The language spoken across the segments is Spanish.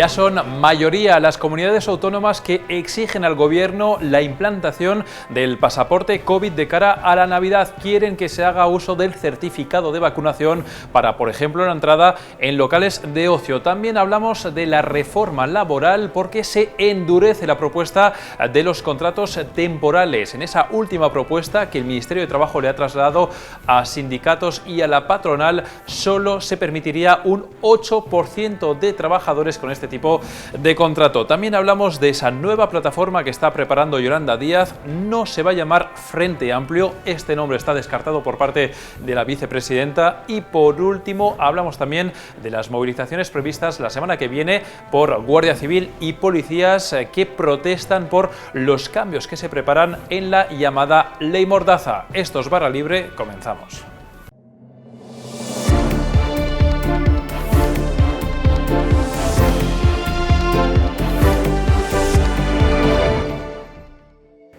Ya son mayoría las comunidades autónomas que exigen al gobierno la implantación del pasaporte COVID de cara a la Navidad. Quieren que se haga uso del certificado de vacunación para, por ejemplo, la entrada en locales de ocio. También hablamos de la reforma laboral porque se endurece la propuesta de los contratos temporales. En esa última propuesta que el Ministerio de Trabajo le ha trasladado a sindicatos y a la patronal, solo se permitiría un 8% de trabajadores con este tipo de contrato. También hablamos de esa nueva plataforma que está preparando Yolanda Díaz. No se va a llamar Frente Amplio, este nombre está descartado por parte de la vicepresidenta. Y por último hablamos también de las movilizaciones previstas la semana que viene por Guardia Civil y policías que protestan por los cambios que se preparan en la llamada Ley Mordaza. Esto es Barra Libre, comenzamos.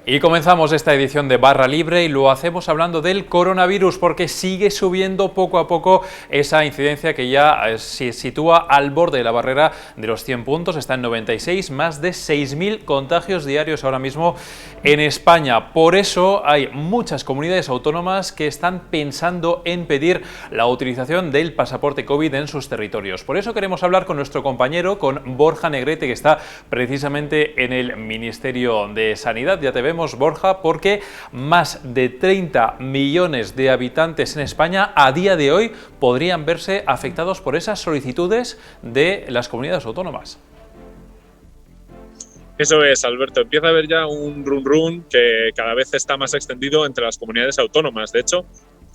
Y comenzamos esta edición de Barra Libre y lo hacemos hablando del coronavirus porque sigue subiendo poco a poco esa incidencia que ya se sitúa al borde de la barrera de los 100 puntos, está en 96, más de 6.000 contagios diarios ahora mismo en España. Por eso hay muchas comunidades autónomas que están pensando en pedir la utilización del pasaporte COVID en sus territorios. Por eso queremos hablar con nuestro compañero, con Borja Negrete, que está precisamente en el Ministerio de Sanidad. Ya te vemos, Borja, porque más de 30 millones de habitantes en España a día de hoy podrían verse afectados por esas solicitudes de las comunidades autónomas. Eso es, Alberto. Empieza a haber ya un run que cada vez está más extendido entre las comunidades autónomas. De hecho,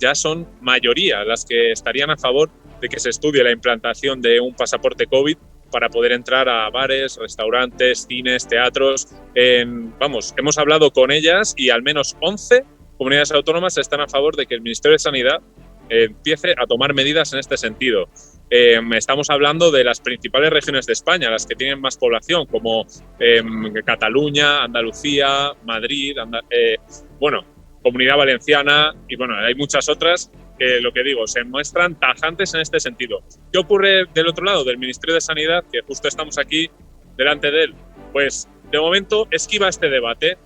ya son mayoría las que estarían a favor de que se estudie la implantación de un pasaporte COVID para poder entrar a bares, restaurantes, cines, teatros. Hemos hablado con ellas y al menos 11 comunidades autónomas están a favor de que el Ministerio de Sanidad empiece a tomar medidas en este sentido. Estamos hablando de las principales regiones de España, las que tienen más población, como Cataluña, Andalucía, Madrid, Comunidad Valenciana y hay muchas otras que, lo que digo, se muestran tajantes en este sentido. ¿Qué ocurre del otro lado, del Ministerio de Sanidad, que justo estamos aquí delante de él? Pues de momento esquiva este debate.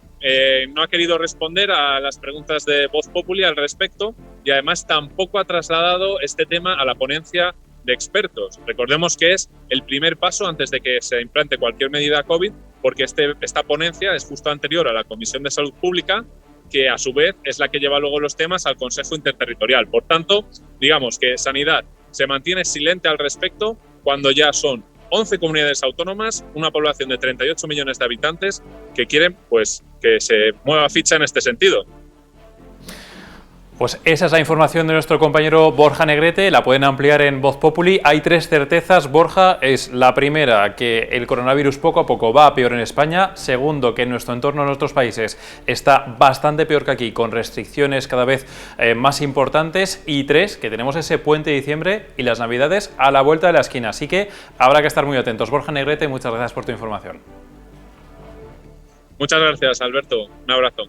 No ha querido responder a las preguntas de Voz Populi al respecto y además tampoco ha trasladado este tema a la ponencia de expertos. Recordemos que es el primer paso antes de que se implante cualquier medida COVID, porque esta ponencia es justo anterior a la Comisión de Salud Pública, que a su vez es la que lleva luego los temas al Consejo Interterritorial. Por tanto, digamos que Sanidad se mantiene silente al respecto cuando ya son 11 comunidades autónomas, una población de 38 millones de habitantes que quieren que se mueva ficha en este sentido. Pues esa es la información de nuestro compañero Borja Negrete, la pueden ampliar en Voz Populi. Hay 3 certezas, Borja. Es la primera, que el coronavirus poco a poco va a peor en España. Segundo, que en nuestro entorno, en nuestros países, está bastante peor que aquí, con restricciones cada vez más importantes. Y 3, que tenemos ese puente de diciembre y las Navidades a la vuelta de la esquina. Así que habrá que estar muy atentos. Borja Negrete, muchas gracias por tu información. Muchas gracias, Alberto. Un abrazo.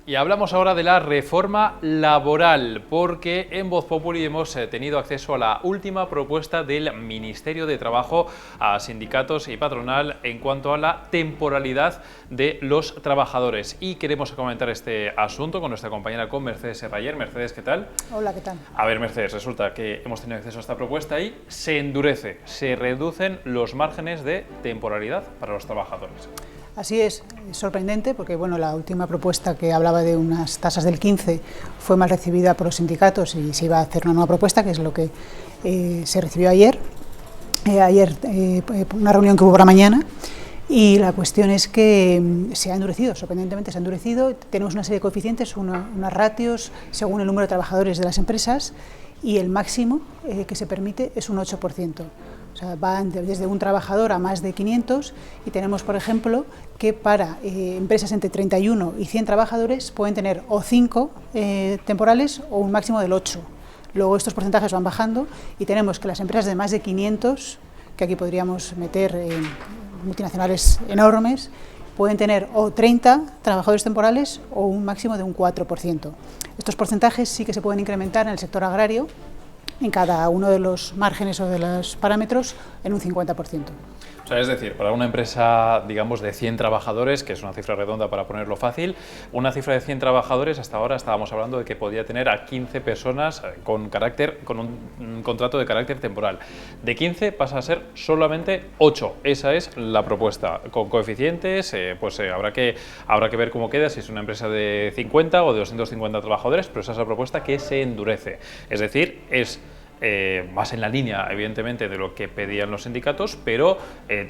Y hablamos ahora de la reforma laboral, porque en Voz Populi hemos tenido acceso a la última propuesta del Ministerio de Trabajo a sindicatos y patronal en cuanto a la temporalidad de los trabajadores. Y queremos comentar este asunto con nuestra compañera, con Mercedes Serrayer. Mercedes, ¿qué tal? Hola, ¿qué tal? A ver, Mercedes, resulta que hemos tenido acceso a esta propuesta y se endurece, se reducen los márgenes de temporalidad para los trabajadores. Así es sorprendente porque la última propuesta que hablaba de unas tasas del 15 fue mal recibida por los sindicatos y se iba a hacer una nueva propuesta, que es lo que se recibió ayer. Una reunión que hubo para mañana, y la cuestión es que se ha endurecido, sorprendentemente se ha endurecido. Tenemos una serie de coeficientes, unas ratios según el número de trabajadores de las empresas, y el máximo que se permite es un 8%. O sea, va desde un trabajador a más de 500, y tenemos, por ejemplo, que para empresas entre 31 y 100 trabajadores pueden tener o 5 temporales o un máximo del 8. Luego estos porcentajes van bajando y tenemos que las empresas de más de 500, que aquí podríamos meter multinacionales enormes, pueden tener o 30 trabajadores temporales o un máximo de un 4%. Estos porcentajes sí que se pueden incrementar en el sector agrario, en cada uno de los márgenes o de los parámetros, en un 50%. O sea, es decir, para una empresa, digamos, de 100 trabajadores, que es una cifra redonda para ponerlo fácil, una cifra de 100 trabajadores, hasta ahora estábamos hablando de que podía tener a 15 personas con un contrato de carácter temporal. De 15 pasa a ser solamente 8. Esa es la propuesta. Con coeficientes, habrá que ver cómo queda, si es una empresa de 50 o de 250 trabajadores, pero esa es la propuesta que se endurece. Es decir, es más en la línea, evidentemente, de lo que pedían los sindicatos, pero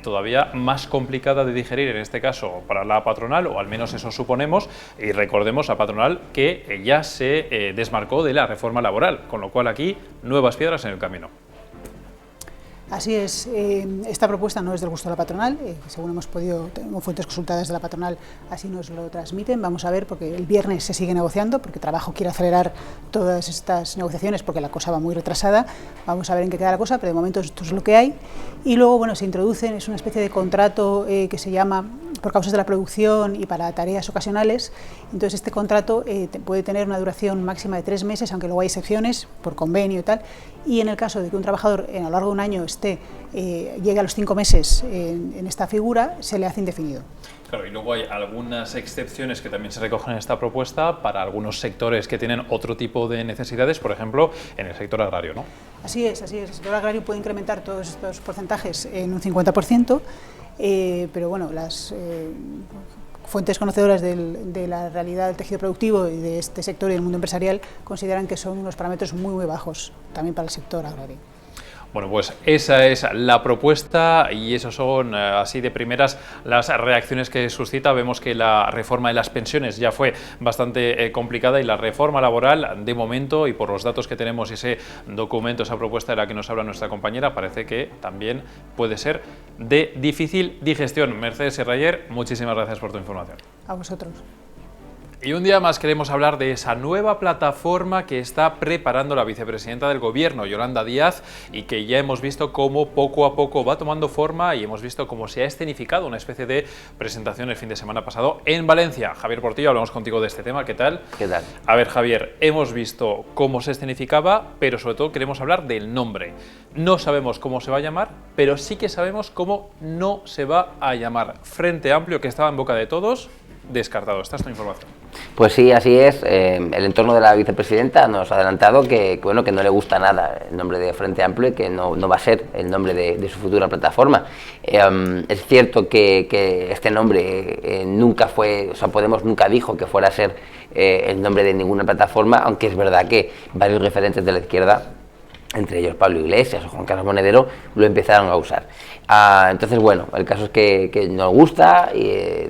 todavía más complicada de digerir, en este caso, para la patronal, o al menos eso suponemos, y recordemos a patronal que ya se desmarcó de la reforma laboral, con lo cual aquí nuevas piedras en el camino. Así es, esta propuesta no es del gusto de la patronal, según tenemos fuentes consultadas de la patronal, así nos lo transmiten. Vamos a ver, porque el viernes se sigue negociando, porque Trabajo quiere acelerar todas estas negociaciones, porque la cosa va muy retrasada. Vamos a ver en qué queda la cosa, pero de momento esto es lo que hay. Y luego, bueno, se introducen, es una especie de contrato que se llama por causas de la producción y para tareas ocasionales. Entonces, este contrato puede tener una duración máxima de 3 meses, aunque luego hay excepciones por convenio y tal. Y en el caso de que un trabajador a lo largo de un año llegue a los 5 meses en esta figura, se le hace indefinido. Claro, y luego hay algunas excepciones que también se recogen en esta propuesta para algunos sectores que tienen otro tipo de necesidades, por ejemplo, en el sector agrario, ¿no? Así es. El sector agrario puede incrementar todos estos porcentajes en un 50%, pero bueno, las fuentes conocedoras de la realidad del tejido productivo y de este sector y del mundo empresarial consideran que son unos parámetros muy, muy bajos también para el sector agrario. Bueno, pues esa es la propuesta y esas son, así de primeras, las reacciones que suscita. Vemos que la reforma de las pensiones ya fue bastante complicada y la reforma laboral, de momento, y por los datos que tenemos y ese documento, esa propuesta de la que nos habla nuestra compañera, parece que también puede ser de difícil digestión. Mercedes Serrayer, muchísimas gracias por tu información. A vosotros. Y un día más queremos hablar de esa nueva plataforma que está preparando la vicepresidenta del Gobierno, Yolanda Díaz, y que ya hemos visto cómo poco a poco va tomando forma y hemos visto cómo se ha escenificado una especie de presentación el fin de semana pasado en Valencia. Javier Portillo, hablamos contigo de este tema. ¿Qué tal? ¿Qué tal? A ver, Javier, hemos visto cómo se escenificaba, pero sobre todo queremos hablar del nombre. No sabemos cómo se va a llamar, pero sí que sabemos cómo no se va a llamar. Frente Amplio, que estaba en boca de todos, descartado. Esta es tu información. Pues sí, así es. El entorno de la vicepresidenta nos ha adelantado que no le gusta nada el nombre de Frente Amplio y que no va a ser el nombre de su futura plataforma. Es cierto que este nombre nunca fue, o sea, Podemos nunca dijo que fuera a ser el nombre de ninguna plataforma, aunque es verdad que varios referentes de la izquierda, entre ellos Pablo Iglesias o Juan Carlos Monedero, lo empezaron a usar. Entonces, bueno, el caso es que no gusta,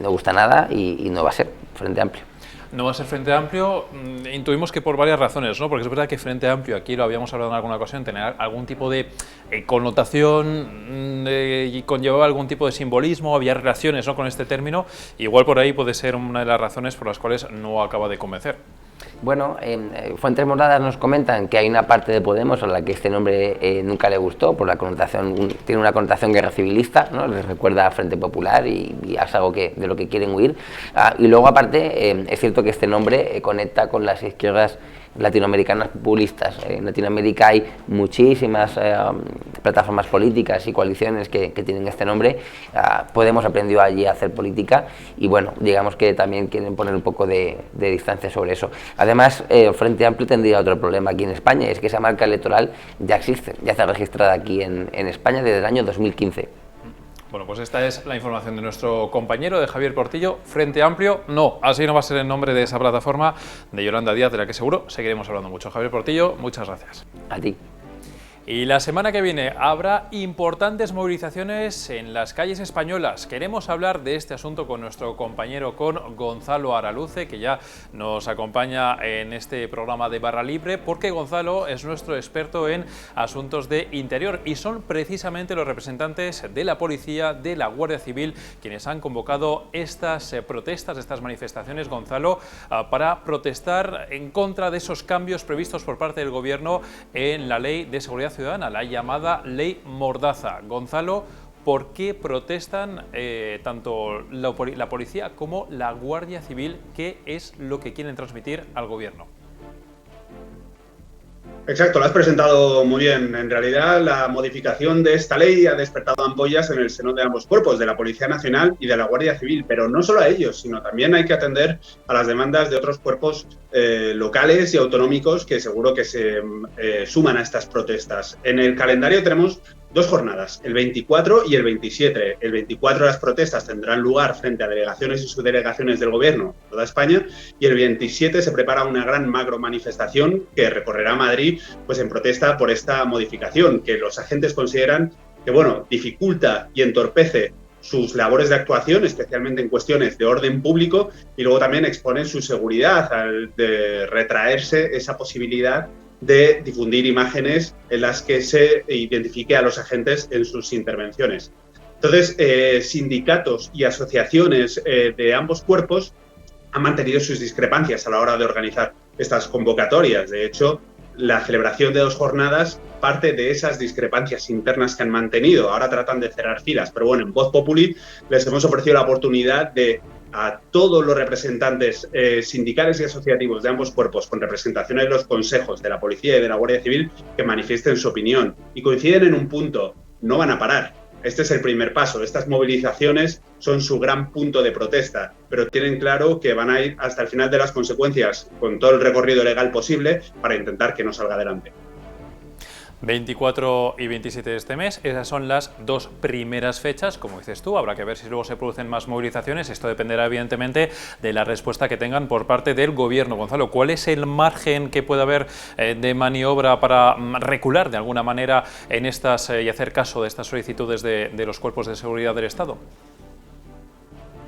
no gusta nada y no va a ser Frente Amplio. No va a ser Frente Amplio, intuimos que por varias razones, ¿no? Porque es verdad que Frente Amplio, aquí lo habíamos hablado en alguna ocasión, tenía algún tipo de connotación y conllevaba algún tipo de simbolismo, había relaciones, ¿no?, con este término. Igual por ahí puede ser una de las razones por las cuales no acaba de convencer. Bueno, fuentes moradas nos comentan que hay una parte de Podemos a la que este nombre nunca le gustó, por la connotación, tiene una connotación guerra civilista, ¿no? Les recuerda a Frente Popular y es algo de lo que quieren huir. Y luego, aparte, es cierto que este nombre conecta con las izquierdas latinoamericanas populistas. En Latinoamérica hay muchísimas plataformas políticas y coaliciones que tienen este nombre. Podemos aprendió allí a hacer política y bueno, digamos que también quieren poner un poco de distancia sobre eso. Además, Frente Amplio tendría otro problema aquí en España, es que esa marca electoral ya existe, ya está registrada aquí en España desde el año 2015. Bueno, pues esta es la información de nuestro compañero, de Javier Portillo. Frente Amplio, no, así no va a ser el nombre de esa plataforma de Yolanda Díaz, de la que seguro seguiremos hablando mucho. Javier Portillo, muchas gracias. A ti. Y la semana que viene habrá importantes movilizaciones en las calles españolas. Queremos hablar de este asunto con nuestro compañero, con Gonzalo Araluce, que ya nos acompaña en este programa de Barra Libre, porque Gonzalo es nuestro experto en asuntos de interior y son precisamente los representantes de la policía, de la Guardia Civil, quienes han convocado estas protestas, estas manifestaciones, Gonzalo, para protestar en contra de esos cambios previstos por parte del Gobierno en la Ley de Seguridad Ciudadana, la llamada Ley Mordaza. Gonzalo, ¿por qué protestan tanto la policía como la Guardia Civil? ¿Qué es lo que quieren transmitir al Gobierno? Exacto, lo has presentado muy bien. En realidad, la modificación de esta ley ha despertado ampollas en el seno de ambos cuerpos, de la Policía Nacional y de la Guardia Civil, pero no solo a ellos, sino también hay que atender a las demandas de otros cuerpos locales y autonómicos que seguro que se suman a estas protestas. En el calendario tenemos 2 jornadas, el 24 y el 27. El 24 las protestas tendrán lugar frente a delegaciones y subdelegaciones del Gobierno de toda España, y el 27 se prepara una gran macro manifestación que recorrerá Madrid pues en protesta por esta modificación que los agentes consideran que dificulta y entorpece sus labores de actuación, especialmente en cuestiones de orden público, y luego también exponen su seguridad al de retraerse esa posibilidad de difundir imágenes en las que se identifique a los agentes en sus intervenciones. Entonces, sindicatos y asociaciones de ambos cuerpos han mantenido sus discrepancias a la hora de organizar estas convocatorias. De hecho, la celebración de 2 jornadas parte de esas discrepancias internas que han mantenido. Ahora tratan de cerrar filas, pero en Voz Populi les hemos ofrecido la oportunidad de a todos los representantes sindicales y asociativos de ambos cuerpos con representación en los consejos de la Policía y de la Guardia Civil que manifiesten su opinión. Y coinciden en un punto: no van a parar. Este es el primer paso. Estas movilizaciones son su gran punto de protesta, pero tienen claro que van a ir hasta el final de las consecuencias con todo el recorrido legal posible para intentar que no salga adelante. 24 y 27 de este mes, esas son las 2 primeras fechas, como dices tú. Habrá que ver si luego se producen más movilizaciones. Esto dependerá evidentemente de la respuesta que tengan por parte del Gobierno. Gonzalo, ¿cuál es el margen que puede haber de maniobra para recular de alguna manera en estas y hacer caso de estas solicitudes de los cuerpos de seguridad del Estado?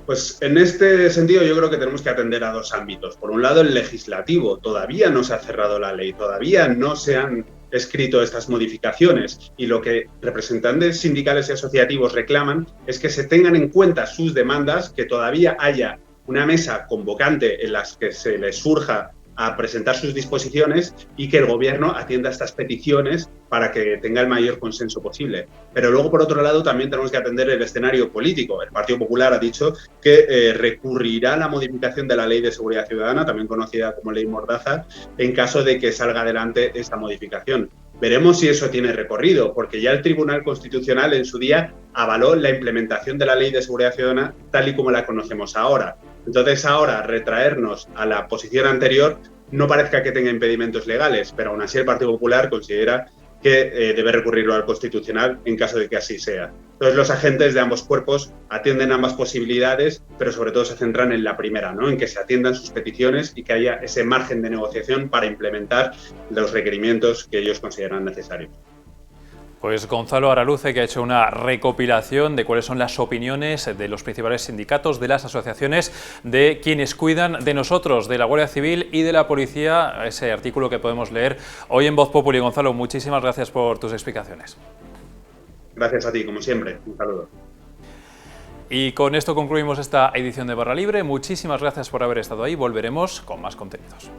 Pues en este sentido yo creo que tenemos que atender a 2 ámbitos. Por un lado, el legislativo. Todavía no se ha cerrado la ley, todavía no se han escrito estas modificaciones, y lo que representantes sindicales y asociativos reclaman es que se tengan en cuenta sus demandas, que todavía haya una mesa convocante en la que se les surja a presentar sus disposiciones y que el Gobierno atienda estas peticiones para que tenga el mayor consenso posible. Pero luego, por otro lado, también tenemos que atender el escenario político. El Partido Popular ha dicho que recurrirá a la modificación de la Ley de Seguridad Ciudadana, también conocida como Ley Mordaza, en caso de que salga adelante esta modificación. Veremos si eso tiene recorrido, porque ya el Tribunal Constitucional en su día avaló la implementación de la Ley de Seguridad Ciudadana tal y como la conocemos ahora. Entonces, ahora retraernos a la posición anterior no parezca que tenga impedimentos legales, pero aún así el Partido Popular considera que debe recurrirlo al Constitucional en caso de que así sea. Entonces, los agentes de ambos cuerpos atienden ambas posibilidades, pero sobre todo se centran en la primera, ¿no? En que se atiendan sus peticiones y que haya ese margen de negociación para implementar los requerimientos que ellos consideran necesarios. Pues Gonzalo Araluce, que ha hecho una recopilación de cuáles son las opiniones de los principales sindicatos, de las asociaciones, de quienes cuidan de nosotros, de la Guardia Civil y de la Policía, ese artículo que podemos leer hoy en Voz Populi. Gonzalo, muchísimas gracias por tus explicaciones. Gracias a ti, como siempre. Un saludo. Y con esto concluimos esta edición de Barra Libre. Muchísimas gracias por haber estado ahí. Volveremos con más contenidos.